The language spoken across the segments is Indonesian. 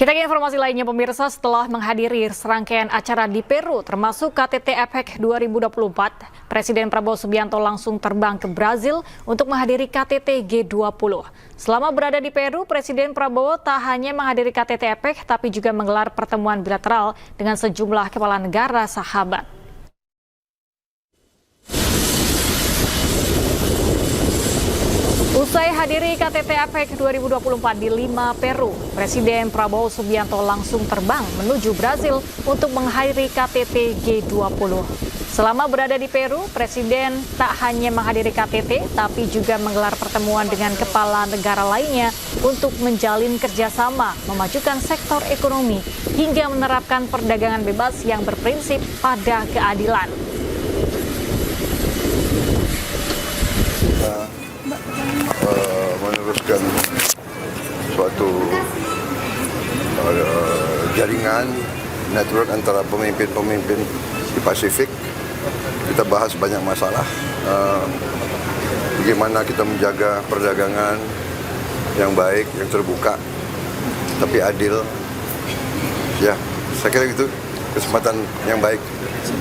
Kita ke informasi lainnya pemirsa, setelah menghadiri serangkaian acara di Peru termasuk KTT APEC 2024, Presiden Prabowo Subianto langsung terbang ke Brazil untuk menghadiri KTT G20. Selama berada di Peru, Presiden Prabowo tak hanya menghadiri KTT APEC tapi juga menggelar pertemuan bilateral dengan sejumlah kepala negara sahabat. Usai hadiri KTT APEC 2024 di Lima, Peru, Presiden Prabowo Subianto langsung terbang menuju Brazil untuk menghadiri KTT G20. Selama berada di Peru, Presiden tak hanya menghadiri KTT, tapi juga menggelar pertemuan dengan kepala negara lainnya untuk menjalin kerjasama, memajukan sektor ekonomi, hingga menerapkan perdagangan bebas yang berprinsip pada keadilan. Meneruskan suatu jaringan network antara pemimpin-pemimpin di Pasifik. Kita bahas banyak masalah, bagaimana kita menjaga perdagangan yang baik, yang terbuka, tapi adil. Ya, saya kira itu kesempatan yang baik.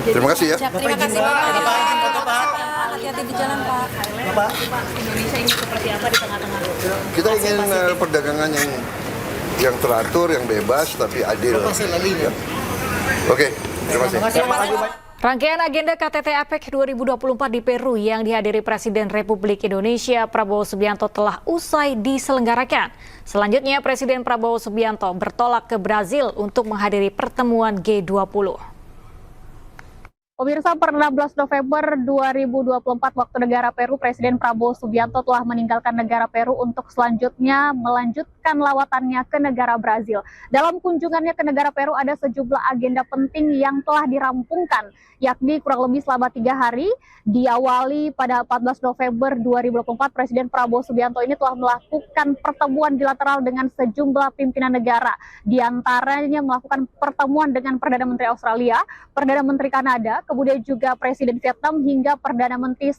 Terima kasih ya. Terima kasih Pak. Hati-hati di jalan Pak. Bapak, Indonesia ini seperti apa di tengah-tengah? Kita ingin perdagangan yang teratur, yang bebas, tapi adil. Ya. Oke, terima kasih. Rangkaian agenda KTT APEC 2024 di Peru yang dihadiri Presiden Republik Indonesia Prabowo Subianto telah usai diselenggarakan. Selanjutnya Presiden Prabowo Subianto bertolak ke Brazil untuk menghadiri pertemuan G20. Pemirsa, per 16 November 2024 waktu negara Peru, Presiden Prabowo Subianto telah meninggalkan negara Peru untuk selanjutnya melanjutkan lawatannya ke negara Brazil. Dalam kunjungannya ke negara Peru ada sejumlah agenda penting yang telah dirampungkan, yakni kurang lebih selama 3 hari. Diawali pada 14 November 2024, Presiden Prabowo Subianto ini telah melakukan pertemuan bilateral dengan sejumlah pimpinan negara. Di antaranya melakukan pertemuan dengan Perdana Menteri Australia, Perdana Menteri Kanada, kemudian juga Presiden Vietnam hingga Perdana Menteri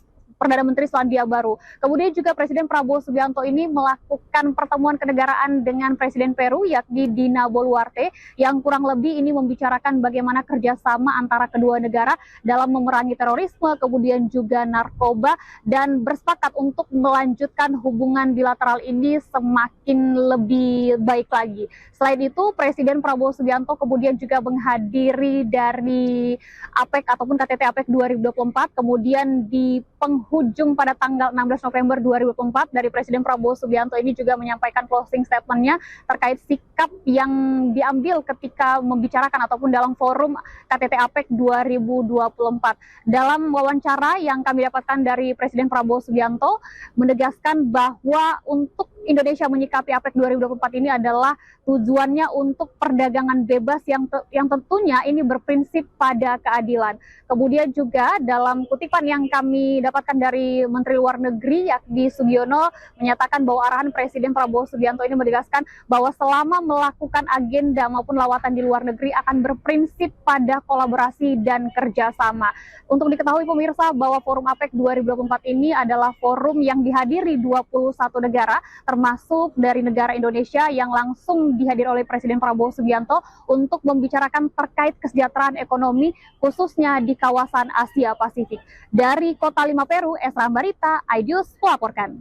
Selandia Baru. Kemudian juga Presiden Prabowo Subianto ini melakukan pertemuan kenegaraan dengan Presiden Peru yakni Dina Boluarte yang kurang lebih ini membicarakan bagaimana kerjasama antara kedua negara dalam memerangi terorisme, kemudian juga narkoba, dan bersepakat untuk melanjutkan hubungan bilateral ini semakin lebih baik lagi. Selain itu, Presiden Prabowo Subianto kemudian juga menghadiri dari APEC ataupun KTT APEC 2024, kemudian di penghujung pada tanggal 16 November 2024 dari Presiden Prabowo Subianto ini juga menyampaikan closing statement-nya terkait sikap yang diambil ketika membicarakan ataupun dalam forum KTT APEC 2024. Dalam wawancara yang kami dapatkan dari Presiden Prabowo Subianto menegaskan bahwa untuk Indonesia menyikapi APEC 2024 ini adalah tujuannya untuk perdagangan bebas yang tentunya ini berprinsip pada keadilan. Kemudian juga dalam kutipan yang kami dapatkan dari Menteri Luar Negeri yakni Sugiono menyatakan bahwa arahan Presiden Prabowo Subianto ini menegaskan bahwa selama melakukan agenda maupun lawatan di luar negeri akan berprinsip pada kolaborasi dan kerjasama. Untuk diketahui pemirsa bahwa forum APEC 2024 ini adalah forum yang dihadiri 21 negara termasuk dari negara Indonesia yang langsung dihadiri oleh Presiden Prabowo Subianto untuk membicarakan terkait kesejahteraan ekonomi khususnya di kawasan Asia Pasifik. Dari Kota Lima, Peru, Esra Barita, iNews melaporkan.